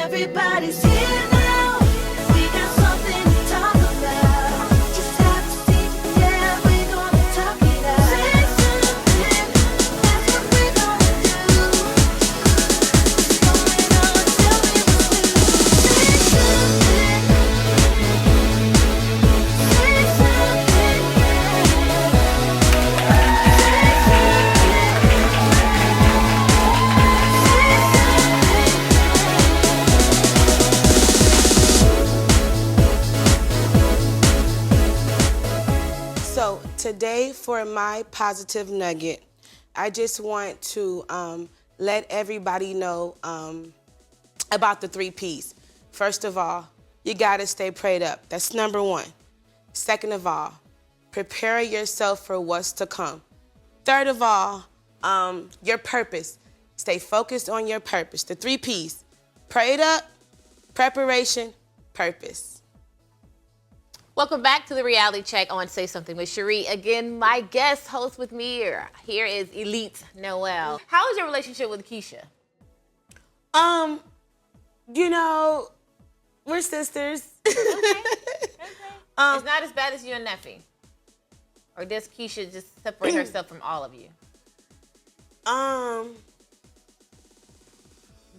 Everybody's here now. We got something to talk about. Just have a seat, yeah, we're gonna talk it out. Say something, that's what we're gonna do. What's going on? Tell me what's new. Say something. Say something, So today for my positive nugget, I just want to let everybody know about the 3 P's. First of all, you gotta stay prayed up. That's number 1. Second of all, prepare yourself for what's to come. Third of all, your purpose. Stay focused on your purpose. The 3 P's, prayed up, preparation, purpose. Welcome back to the Reality Check on Say Something with Cherie. Again, my guest host with me here is Elite Noel. How is your relationship with Keisha? You know, we're sisters. Okay. It's not as bad as you and Neffy. Or does Keisha just separate herself from all of you?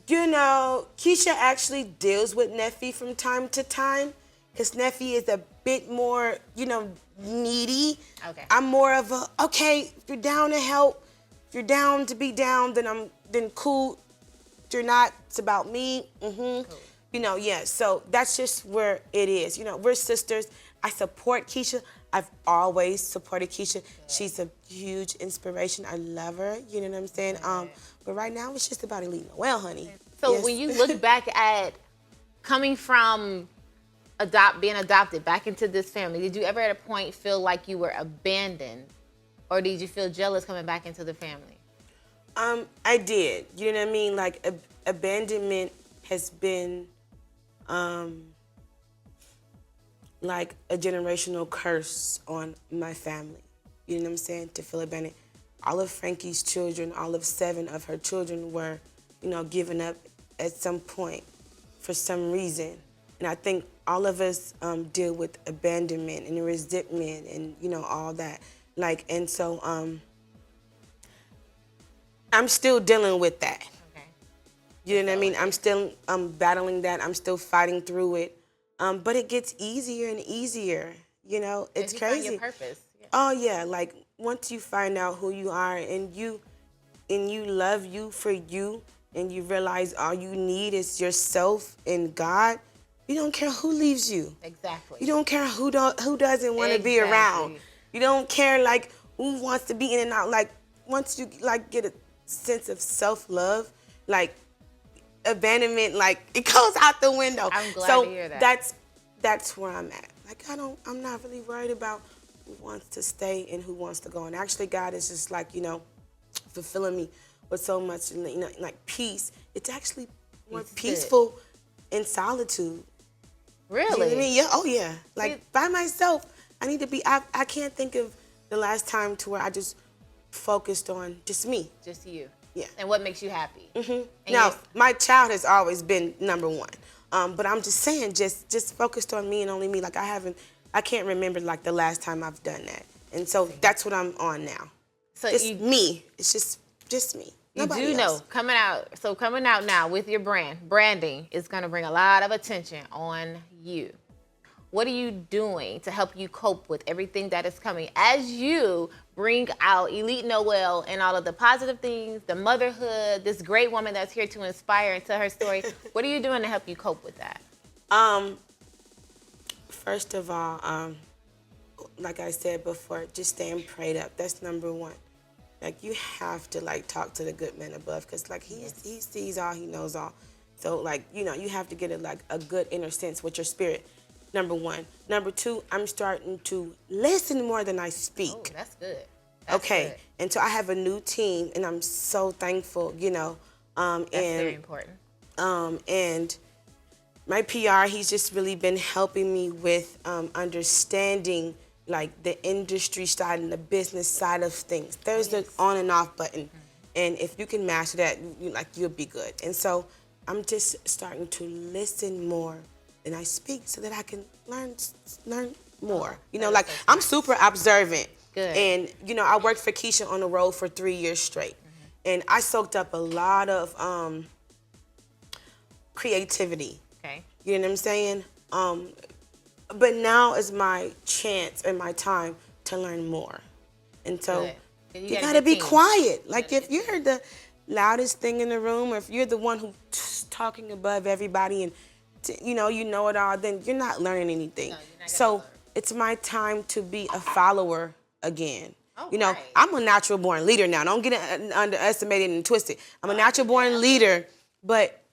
You know, Keisha actually deals with Neffy from time to time because Neffy is a bit more, needy. Okay. I'm more of a, okay, if you're down to help, if you're down to be down, then cool. If you're not, it's about me. Cool. So that's just where it is. We're sisters. I support Keisha. I've always supported Keisha. Good. She's a huge inspiration. I love her. You know what I'm saying? Good. But right now it's just about Elite Noel, honey. So yes. When you look back at coming from being adopted back into this family, did you ever at a point feel like you were abandoned, or did you feel jealous coming back into the family? I did. You know what I mean? Like abandonment has been like a generational curse on my family. You know what I'm saying? To feel abandoned. All of Frankie's children, all of 7 of her children were, given up at some point for some reason. And I think all of us deal with abandonment and resentment and, all that. And so I'm still dealing with that. Okay. You know what I mean? I'm still battling that. I'm still fighting through it. But it gets easier and easier. It's you crazy. Find your purpose. Yeah. Oh yeah, like once you find out who you are and you love you for you and you realize all you need is yourself and God, you don't care who leaves you. Exactly. You don't care who doesn't want to be around. You don't care who wants to be in and out. Once you get a sense of self-love, abandonment, it goes out the window. I'm glad to hear that. That's where I'm at. I'm not really worried about who wants to stay and who wants to go. And actually, God is just fulfilling me with so much, peace. It's actually more peaceful in solitude. Really? You know what I mean? Yeah. Oh yeah. By myself, I need to be. I can't think of the last time to where I just focused on just me. Just you. Yeah. And what makes you happy? Mm-hmm. Now, my child has always been number 1. But I'm just saying, just focused on me and only me. I can't remember the last time I've done that. And so that's what I'm on now. So me. It's just me. You Nobody do else. know, coming out now with your branding is going to bring a lot of attention on you. What are you doing to help you cope with everything that is coming as you bring out Elite Noel and all of the positive things, the motherhood, this great woman that's here to inspire and tell her story? What are you doing to help you cope with that? First of all, like I said before, just staying prayed up. That's number 1. You have to talk to the good man above because he sees all, he knows all. So you have to get a good inner sense with your spirit. Number 1. Number 2, I'm starting to listen more than I speak. Oh, that's good. Good. And so I have a new team, and I'm so thankful, That's very important. And my PR, he's just really been helping me with understanding the industry side and the business side of things. There's the on and off button. Mm-hmm. And if you can master that, you'll be good. And so I'm just starting to listen more than I speak so that I can learn more. You know, that like is so I'm smart. super observant. Good. And, you know, I worked for Keisha on the road for 3 years straight. And I soaked up a lot of creativity. Okay. You know what I'm saying? But now is my chance and my time to learn more. And so Good. And you you got a gotta good be team. quiet. Like got a if good you're the loudest thing in the room, or if you're the one who's talking above everybody and you know it all, then you're not learning anything. No, you're not gonna So learn. it's my time to be a follower again. All You know, right. I'm a natural born leader now. Don't get it underestimated and twisted. I'm a natural born leader, but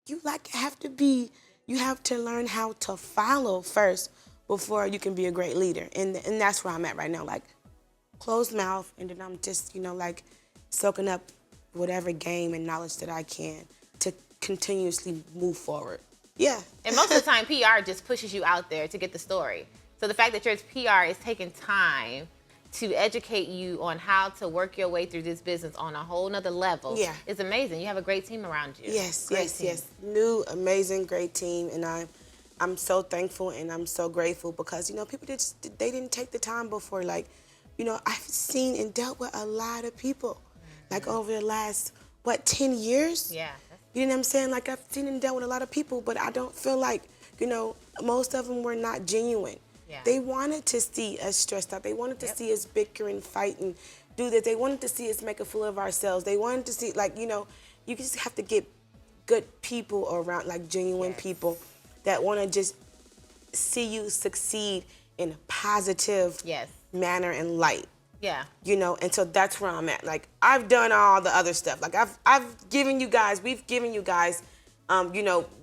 you have to learn how to follow first before you can be a great leader. And that's where I'm at right now. Like closed mouth, and then I'm just, like soaking up whatever game and knowledge that I can to continuously move forward. Yeah. And most of the time, PR just pushes you out there to get the story. So the fact that your PR is taking time to educate you on how to work your way through this business on a whole nother level is amazing. You have a great team around you. Yes, Great yes, team. yes. New, amazing, great team, and I'm so thankful and I'm so grateful because people they didn't take the time before. Like, I've seen and dealt with a lot of people, like over the last 10 years. Yeah. You know what I'm saying? Like I've seen and dealt with a lot of people, but I don't feel like most of them were not genuine. Yeah. They wanted to see us stressed out. They wanted to see us bicker and fight and do this. They wanted to see us make a fool of ourselves. They wanted to see, you just have to get good people around, like genuine people that want to just see you succeed in a positive manner and light. Yeah. And so that's where I'm at. Like I've done all the other stuff. Like we've given you guys,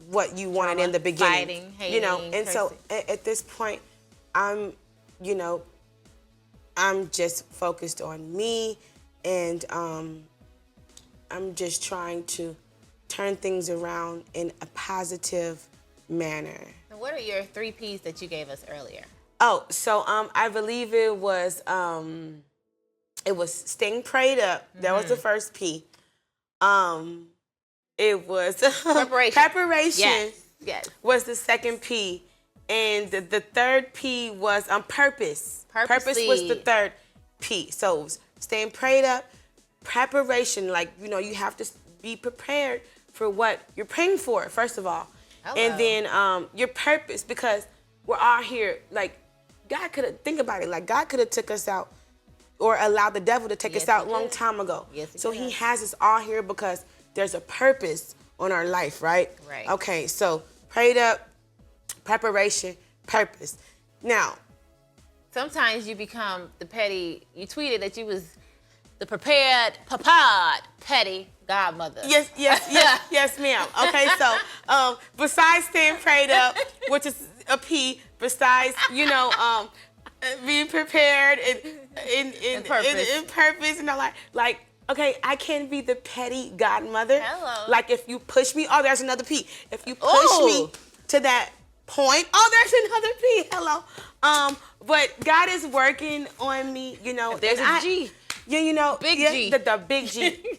what you wanted in the beginning. Fighting, hating, and so at this point, I'm just focused on me, and I'm just trying to turn things around in a positive manner. And what are your 3 P's that you gave us earlier? Oh, so I believe it was staying prayed up. That was the first P. It was preparation. Yes. Was the second P. And the third P was purpose. Purpose was the third P. So it was staying prayed up, preparation. Like, you have to be prepared for what you're praying for, first of all. Hello. And then your purpose, because we're all here. Like, God could have, think about it, like God could have took us out or allowed the devil to take us out a long time ago. Yes, he so could he have. has us all here because there's a purpose on our life, right? Right. Okay, so prayed up, preparation, purpose. Now, sometimes you become the petty. You tweeted that you was the prepared, petty godmother. Yes, ma'am. Okay, so besides staying prayed up, which is a P, besides being prepared and purpose, and all like. Okay, I can be the petty godmother. Hello. Like if you push me, there's another P. If you push me to that point, there's another P. Hello. But God is working on me, There's a G. Yeah, Big G. The big G.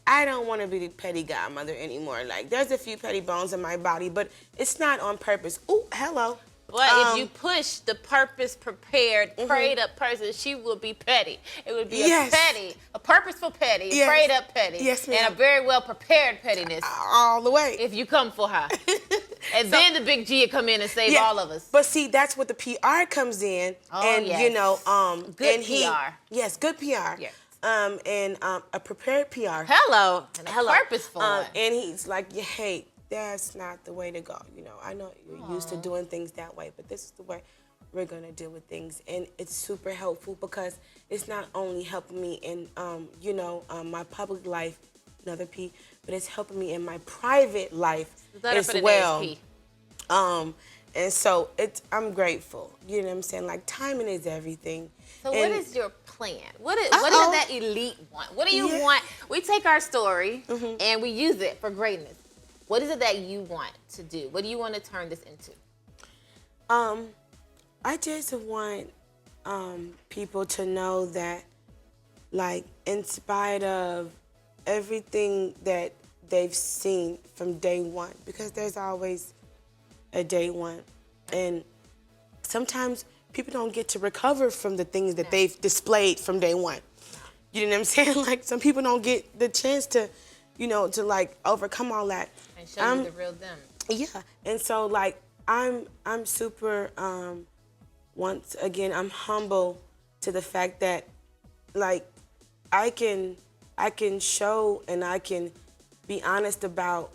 I don't want to be the petty godmother anymore. Like, there's a few petty bones in my body, but it's not on purpose. Ooh, hello. But if you push the purpose prepared, prayed up person, she would be petty. It would be a purposeful petty, prayed up petty, yes, ma'am. and a very well prepared pettiness. All the way. If you come for her. And then the big G would come in and save all of us. But see, that's what the PR comes in. Oh, and yes. Good PR. Yes, good PR. Yes. And a prepared PR. Hello. And a purposeful one. And he's like, hey, that's not the way to go. I know you're used to doing things that way, but this is the way we're going to deal with things. And it's super helpful because it's not only helping me in, my public life, another P, but it's helping me in my private life as well. And so I'm grateful. You know what I'm saying? Like, timing is everything. So what is your plan? What is that elite want? What do you want? We take our story and we use it for greatness. What is it that you want to do? What do you want to turn this into? I just want people to know that, like, in spite of everything that they've seen from day one, because there's always a day one. And sometimes people don't get to recover from the things that they've displayed from day one. You know what I'm saying? Like, some people don't get the chance to, to like overcome all that. And show you the real them. Yeah. And so like I'm super once again, I'm humble to the fact that like I can show and I can be honest about,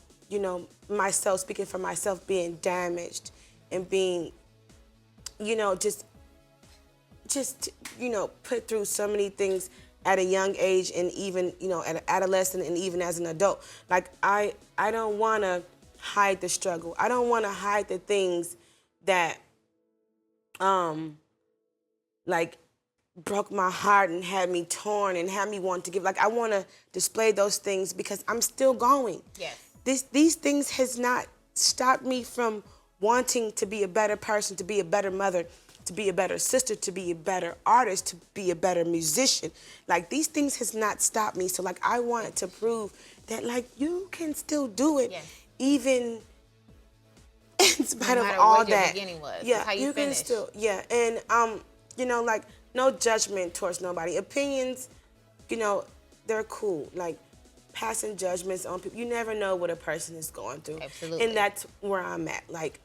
myself, speaking for myself, being damaged and being, just put through so many things at a young age, and even, at an adolescent, and even as an adult. Like, I don't want to hide the struggle. I don't want to hide the things that, like, broke my heart and had me torn and had me want to give. Like, I want to display those things because I'm still going. Yes. These things has not stopped me from wanting to be a better person, to be a better mother, to be a better sister, to be a better artist, to be a better musician. Like, these things has not stopped me. So, like, I wanted to prove that, like, you can still do it, even in spite of all what your that. beginning was. Yeah, How you can finished. still. Yeah, and like, no judgment towards nobody. Opinions, they're cool. Like, passing judgments on people, you never know what a person is going through. Absolutely. And that's where I'm at. Like,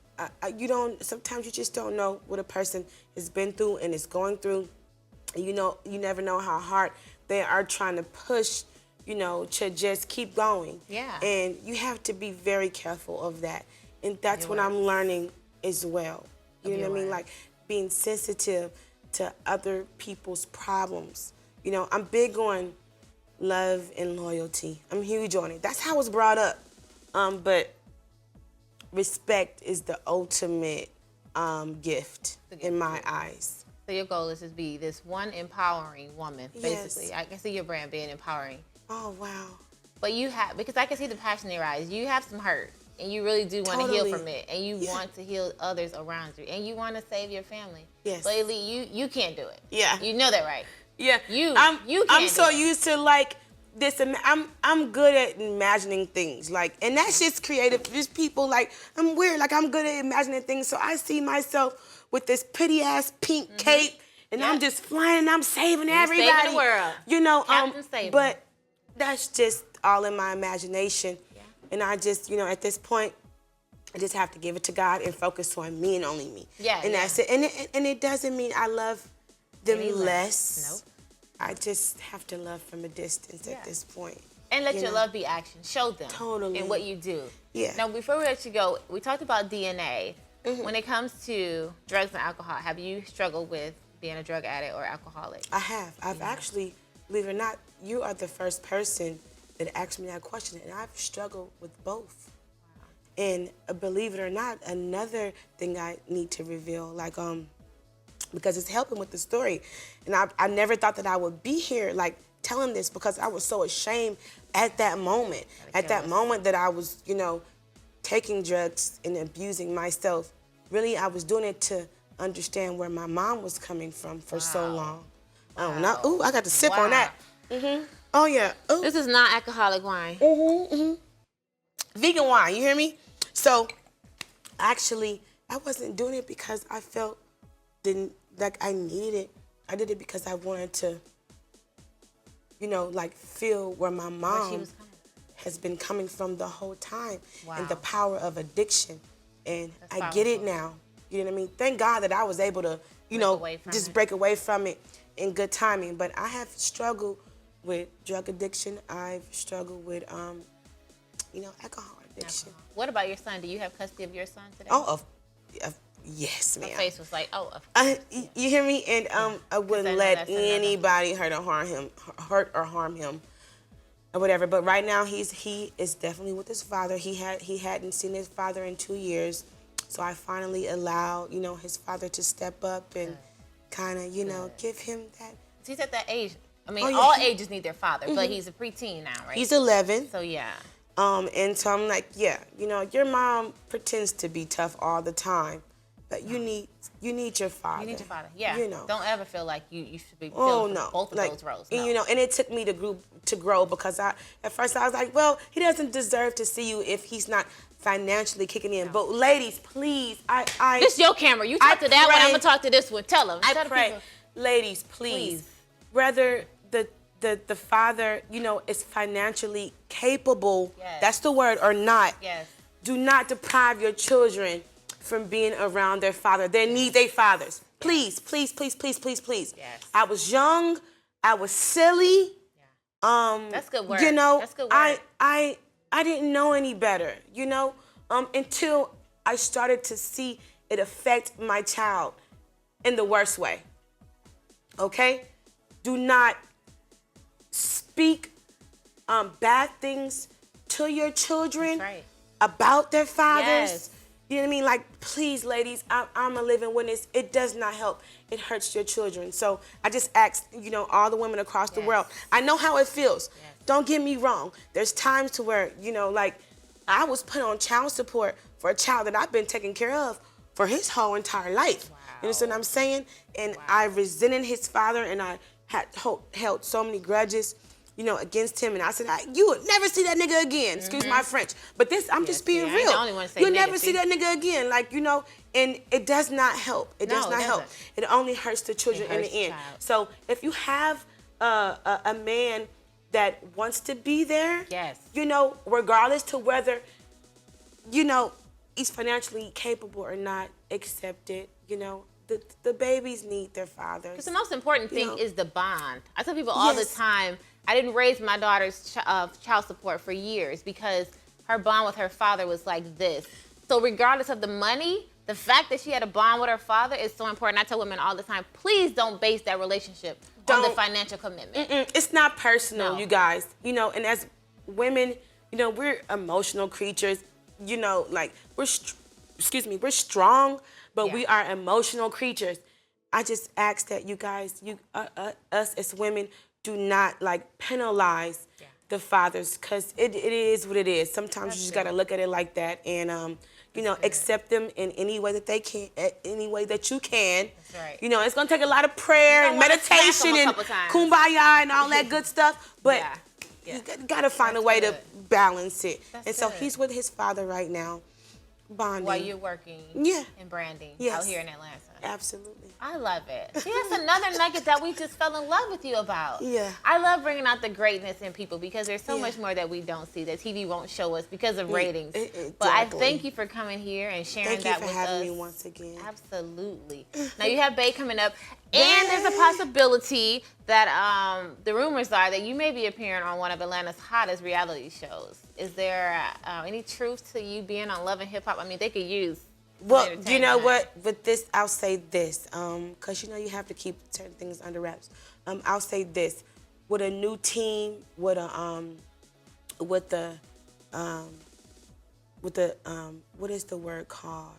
sometimes you just don't know what a person has been through and is going through. You never know how hard they are trying to push, to just keep going. Yeah. And you have to be very careful of that. And that's what I'm learning as well. You know what I mean? Like, being sensitive to other people's problems. I'm big on love and loyalty. I'm huge on it. That's how I was brought up. But respect is the ultimate gift in my eyes. So your goal is to be this one empowering woman, basically. Yes. I can see your brand being empowering. Oh, wow. But because I can see the passion in your eyes. You have some hurt, and you really do want to heal from it, and you want to heal others around you, and you want to save your family. Yes. But Elite, you can't do it. Yeah. You know that, right? Yeah. You I'm can't so do it. used to like this. I'm good at imagining things, like, and that's just creative. Just people, like, I'm weird. Like, I'm good at imagining things. So I see myself with this pretty ass pink cape, and I'm just flying. And I'm saving everybody. Saving the world. Captain Saving. But that's just all in my imagination. Yeah. And I just, at this point, I just have to give it to God and focus on me and only me. Yeah. And that's it. And it doesn't mean I love them less. Nope. I just have to love from a distance at this point. And let your love be action. Show them. Totally. And what you do. Yeah. Now, before we let you go, we talked about DNA. Mm-hmm. When it comes to drugs and alcohol, have you struggled with being a drug addict or alcoholic? I have. I've actually, believe it or not, you are the first person that asked me that question, and I've struggled with both. Wow. And believe it or not, another thing I need to reveal, like, because it's helping with the story. And I never thought that I would be here, like, telling this, because I was so ashamed at that moment. At that moment that I was, taking drugs and abusing myself. Really, I was doing it to understand where my mom was coming from for so long. Oh, now, ooh, I got to sip on that. Mm-hmm. Oh, yeah. Ooh. This is not alcoholic wine. Mm-hmm, mm-hmm. Vegan wine, you hear me? So, actually, I wasn't doing it because I felt like I needed it. I did it because I wanted to, like, feel where my mom has been coming from the whole time. Wow. And the power of addiction. And That's I get it now. You know what I mean? Thank God that I was able to, break away from it in good timing. But I have struggled with drug addiction. I've struggled with, alcohol addiction. What about your son? Do you have custody of your son today? Oh, yes, ma'am. My face was like, you hear me? And I wouldn't let anybody hurt or harm him, or whatever. But right now, he is definitely with his father. He hadn't seen his father in 2 years, so I finally allowed his father to step up and kind of give him that. He's at that age. I mean, Oh, yeah, all ages need their father, but he's a preteen now, right? He's 11. So yeah. And so I'm like, your mom pretends to be tough all the time, but you need your father. You need your father. Yeah. You know. Don't ever feel like you should be Oh filling no, both of like, those roles. and, No. you know, and it took me to grow because at first I was like, well, he doesn't deserve to see you if he's not financially kicking in. No. But ladies, please, I This your camera. You talk to that one. pray- I'm gonna talk to this one. Tell them. I Tell the pray, people. ladies, please, whether the father, you know, is financially capable, Yes. that's the word, or not, Yes. do not deprive your children from being around their father. They need their fathers. Please, please, please, please, please, please. Yes. I was young. I was silly. That's good word. You know, That's good word. I didn't know any better, you know, until I started to see it affect my child in the worst way. Okay? Do not speak bad things to your children That's right. about their fathers. Yes. You know what I mean? Like, please, ladies, I'm a living witness. It does not help. It hurts your children. So I just ask, you know, all the women across the Yes. world. I know how it feels. Yes. Don't get me wrong. There's times to where, you know, like, I was put on child support for a child that I've been taking care of for his whole entire life. Wow. You understand what I'm saying? And I resented his father, and I had held so many grudges, you know, against him. And I said, you would never see that nigga again. Excuse my French. But this, I'm just being see, I ain't real. the only one to say You'll nigga, never see? see that nigga again. Like, you know, and it does not help. It does No, not it help. doesn't. It only hurts the children in hurts the the end. child. So if you have a man that wants to be there, Yes. you know, regardless to whether, you know, he's financially capable or not, accept it. You know, the babies need their fathers. Because the most important thing know. is the bond. I tell people all the Yes. time, I didn't raise my daughter's child support for years because her bond with her father was like this. So regardless of the money, the fact that she had a bond with her father is so important. I tell women all the time, please don't base that relationship on the Don't. financial commitment. It's not personal, No. you guys. You know, and as women, you know, we're emotional creatures. You know, like we're strong, but we are emotional creatures. I just ask that you guys, us as women, do not like penalize the fathers, because it is what it is. Sometimes you just gotta look at it like that, and you know, accept them in any way that they can, any way that you can. That's right. You know, it's gonna take a lot of prayer You and don't wanna smack 'em meditation a and couple times. kumbaya and all that good stuff, but Yeah. you gotta find a That's way good. to balance it. That's and so good. he's with his father right now, bonding. While you're working in branding out Yes. here in Atlanta. Absolutely. I love it. See, that's another nugget that we just fell in love with you about. Yeah. I love bringing out the greatness in people because there's so Yeah. much more that we don't see that TV won't show us because of ratings. But exactly. I thank you for coming here and sharing Thank you that for with having us. me once again. Absolutely. Now you have Bae coming up, and there's a possibility that the rumors are that you may be appearing on one of Atlanta's hottest reality shows. Is there any truth to you being on Love and Hip Hop? I mean, they could use. Well, you know what? With this, I'll say this, because you know you have to keep certain things under wraps. I'll say this: with a new team, with what is the word called?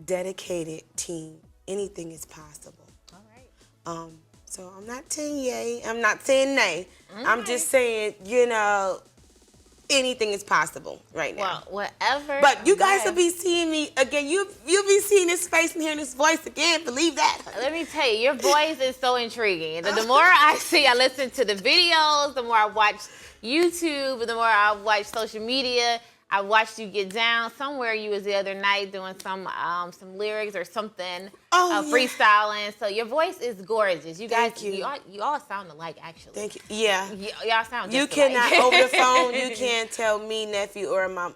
Dedicated team. Anything is possible. All right. So I'm not saying yay. I'm not saying nay. I'm just saying, you know, anything is possible right now. Well, whatever. But you guys Okay. will be seeing me again. You'll be seeing this face and hearing this voice again. Believe that. Let me tell you, your voice is so intriguing. The more I see, I listen to the videos, the more I watch YouTube, the more I watch social media. I watched you get down. Somewhere you was the other night doing some lyrics or something, Oh, yeah. freestyling. So your voice is gorgeous. You guys, Thank you. you all sound alike, actually. Thank you. Yeah. Y'all sound You just cannot alike. over the phone. You can't tell me nephew or my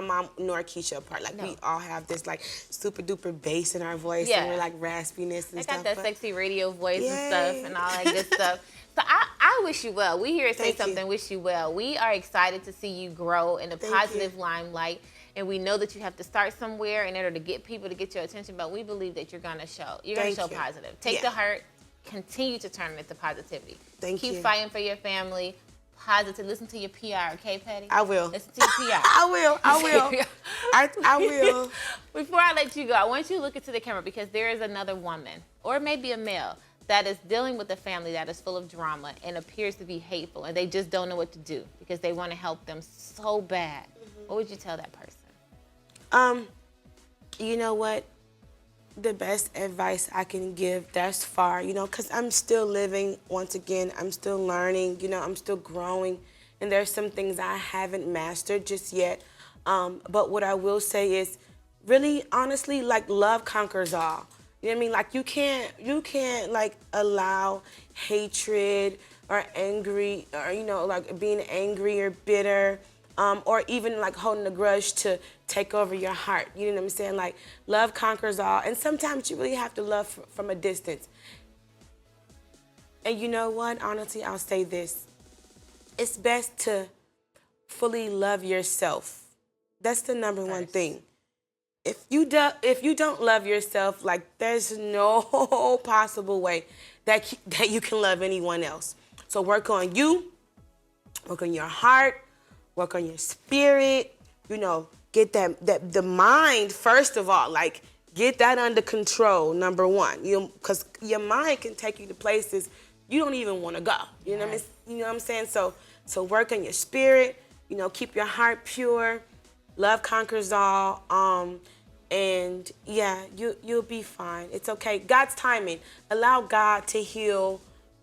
mom nor Keisha apart. Like we all have this like super duper bass in our voice, and we're like raspiness and I stuff. got that but- sexy radio voice and Yay. stuff and all that good stuff. So I wish you well. We here to say Thank you. something, wish you well. We are excited to see you grow in a Thank positive you. limelight. And we know that you have to start somewhere in order to get people to get your attention, but we believe that you're gonna show. You're gonna Thank show you. positive. Take Yeah. the hurt, continue to turn it into positivity. Thank Keep you. fighting for your family. Positive. Listen to your PR, okay, Petty? I will. Listen to your PR. I will. I will. Before I let you go, I want you to look into the camera because there is another woman, or maybe a male, that is dealing with a family that is full of drama and appears to be hateful, and they just don't know what to do because they want to help them so bad. What would you tell that person? You know what? The best advice I can give thus far, because I'm still living, once again, I'm still learning, I'm still growing, and there's some things I haven't mastered just yet. But what I will say is, really, honestly, like, love conquers all. You know what I mean? Like, you can't like allow hatred or angry, or like being angry or bitter, or even like holding a grudge to take over your heart. You know what I'm saying? Like, love conquers all, and sometimes you really have to love from a distance. And you know what? Honestly, I'll say this: it's best to fully love yourself. That's the number one thing. If you don't love yourself, like, there's no possible way that you can love anyone else. So work on you, work on your heart, work on your spirit. Get the mind first of all. Like, get that under control. Number one, because your mind can take you to places you don't even want to go. You know what I mean? You know what I'm saying? So work on your spirit. Keep your heart pure. Love conquers all. And yeah, you'll be fine. It's okay. God's timing. Allow God to heal,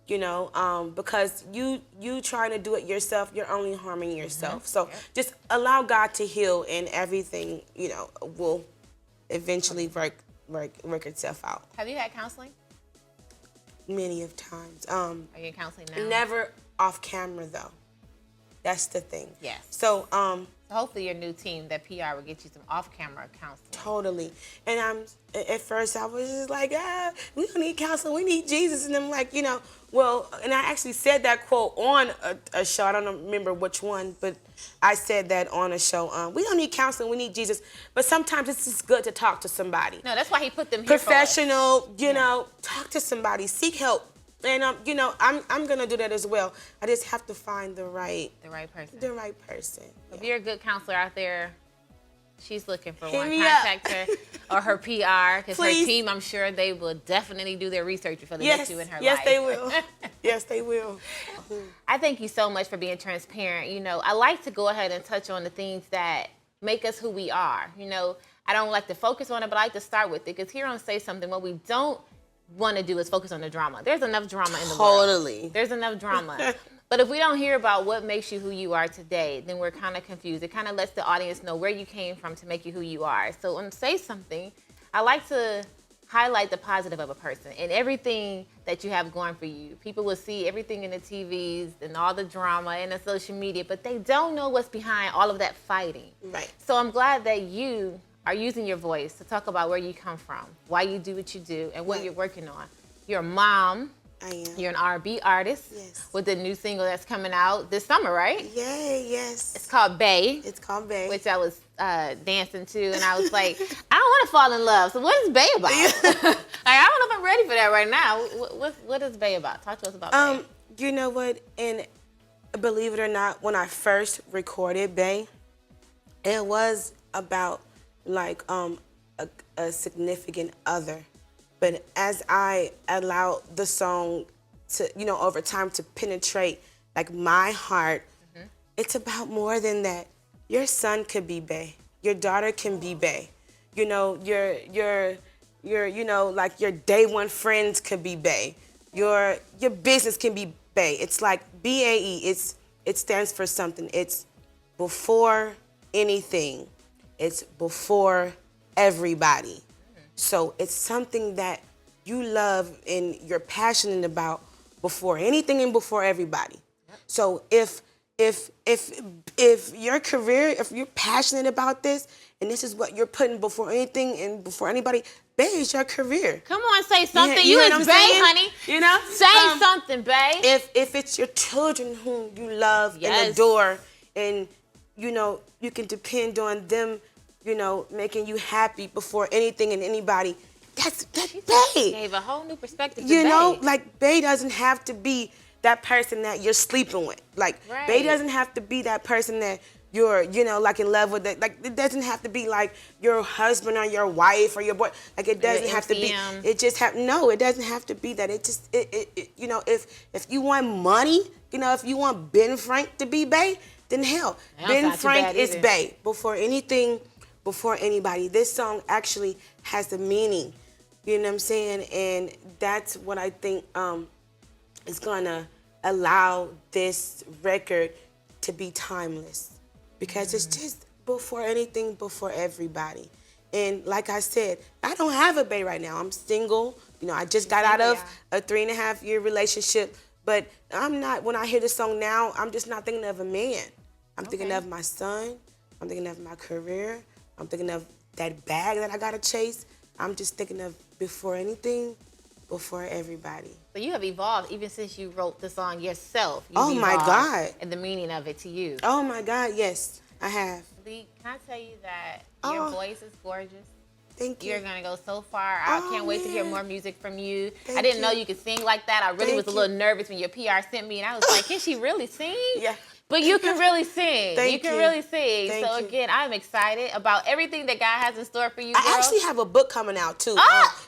because you trying to do it yourself, you're only harming yourself. So just allow God to heal, and everything, will eventually work itself out. Have you had counseling? Many of times. Are you in counseling now? Never off camera though. That's the thing. Yes. So hopefully your new team, that PR, will get you some off-camera counseling. Totally. And at first I was just like, we don't need counseling, we need Jesus. And I'm like, and I actually said that quote on a show. I don't remember which one, but I said that on a show. We don't need counseling, we need Jesus. But sometimes it's just good to talk to somebody. No, that's why he put them here Professional, for us. Talk to somebody, seek help. And I'm gonna do that as well. I just have to find the right person. The right person. If you're a good counselor out there, she's looking for Hit one. me Contact her or her PR, because her Please. team, I'm sure they will definitely do their research before they Yes, get you in her yes, life. they will. Yes, they will. I thank you so much for being transparent. I like to go ahead and touch on the things that make us who we are. I don't like to focus on it, but I like to start with it, because here on Say Something, what we don't want to do is focus on the drama. There's enough drama in the world. Totally. There's enough drama. But if we don't hear about what makes you who you are today, then we're kind of confused. It kind of lets the audience know where you came from to make you who you are. So on Say Something, I like to highlight the positive of a person and everything that you have going for you. People will see everything in the TVs and all the drama and the social media, but they don't know what's behind all of that fighting. Right. So I'm glad that you are using your voice to talk about where you come from, why you do what you do, and what you're working on. You're a mom. I am. You're an R&B artist. Yes. With the new single that's coming out this summer, right? Yay, yes. It's called Bae. It's called Bae. Which I was dancing to, and I was like, I don't want to fall in love. So what is Bae about? I don't know if I'm ready for that right now. What is Bae about? Talk to us about Bae. You know what? And believe it or not, when I first recorded Bae, it was about like a significant other. But as I allowed the song to, over time to penetrate like my heart, it's about more than that. Your son could be Bae. Your daughter can be Bae. Your like your day one friends could be Bae. Your business can be Bae. It's like BAE. It stands for something. It's before anything. It's before everybody. So it's something that you love and you're passionate about before anything and before everybody. So if your career, if you're passionate about this and this is what you're putting before anything and before anybody, Bae is your career. Come on, say something. Yeah, you know is what I'm Bae, saying? honey. Say something, Bae. If it's your children whom you love and adore, and you can depend on them, making you happy before anything and anybody, that's Bae. Gave a whole new perspective to Bae. Like Bae doesn't have to be that person that you're sleeping with. Like Bae doesn't have to be that person that you're, like in love with. Like it doesn't have to be like your husband or your wife or your boy. Like it doesn't have to be. It just it doesn't have to be that. It just if you want money, if you want Ben Frank to be Bae, then hell, Ben Frank is Bae before anything, before anybody. This song actually has a meaning. You know what I'm saying? And that's what I think is gonna allow this record to be timeless. Because it's just before anything, before everybody. And like I said, I don't have a bae right now. I'm single. You know, I just got out of a 3.5-year relationship. But I'm not, when I hear this song now, I'm just not thinking of a man. I'm thinking of my son. I'm thinking of my career. I'm thinking of that bag that I gotta chase. I'm just thinking of before anything, before everybody. So you have evolved even since you wrote the song yourself. Oh my God. And the meaning of it to you. Oh my God, yes, I have. Lee, can I tell you that your voice is gorgeous? Thank you. You're gonna go so far. I can't wait to hear more music from you. Thank I didn't know you. you could sing like that. I really was a little nervous when your PR sent me, and I was like, can she really sing? Yeah. But you can really sing. Thank you can you. really sing. Thank So you. again, I'm excited about everything that God has in store for you, girl. I actually have a book coming out too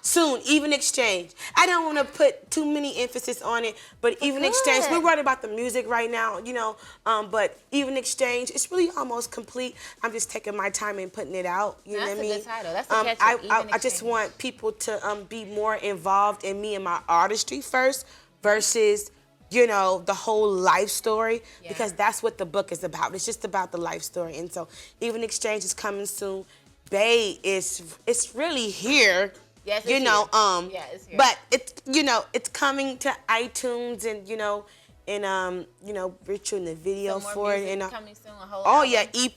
soon, Even Exchange. I don't want to put too many emphasis on it, but Even Exchange, we're worried about the music right now, you know, but Even Exchange, it's really almost complete. I'm just taking my time and putting it out, you know what I mean? That's a good title. That's a catchy, Even I just Exchange. want people to be more involved in me and my artistry first versus, you know, the whole life story, because that's what the book is about. It's just about the life story. And so Even Exchange is coming soon. Bae it's really here. Yes, you it's know, here. Yeah, it's here. But it's, you know, it's coming to iTunes, and you know, and you know, we're shooting the video Some more for it. music And coming soon, a whole oh album. yeah,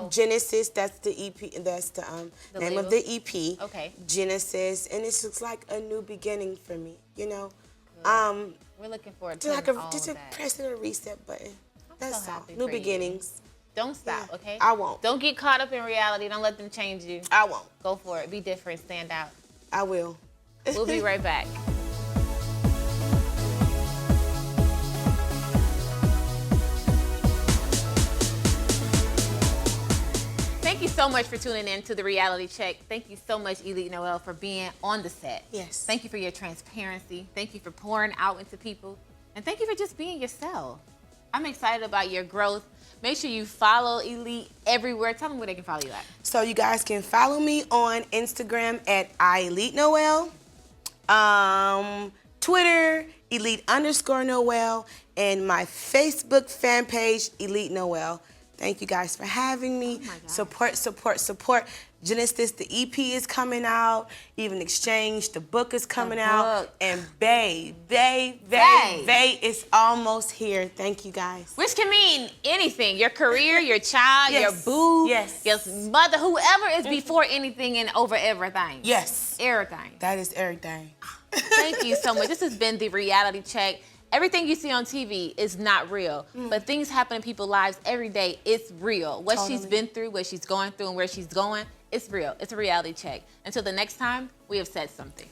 EP Genesis. That's the EP. That's the name of label? the EP. Okay. Genesis, and it's just like a new beginning for me. You know. We're looking forward to Just like all just of a that. pressing a reset button. That's so all. happy New for you. beginnings. Don't stop, Yeah, okay? I won't. Don't get caught up in reality. Don't let them change you. I won't. Go for it. Be different. Stand out. I will. We'll be right back. Thank you so much for tuning in to the Reality Check. Thank you so much, Elite Noel, for being on the set. Yes. Thank you for your transparency. Thank you for pouring out into people. And thank you for just being yourself. I'm excited about your growth. Make sure you follow Elite everywhere. Tell them where they can follow you at. So you guys can follow me on Instagram at @EliteNoel, Twitter Elite_Noel, and my Facebook fan page Elite Noel. Thank you guys for having me. Oh my God. Support, support, support. Genesis, the EP is coming out. Even Exchange, the book is coming out. book. And Bae is almost here. Thank you guys. Which can mean anything. Your career, your child, Yes. your boo, Yes. your mother, whoever is before anything and over everything. Yes. Everything. That is everything. Thank you so much. This has been the Reality Check. Everything you see on TV is not real, but things happen in people's lives every day. It's real. What she's Totally. been through, what she's going through, and where she's going, it's real. It's a reality check. Until the next time, we have said something.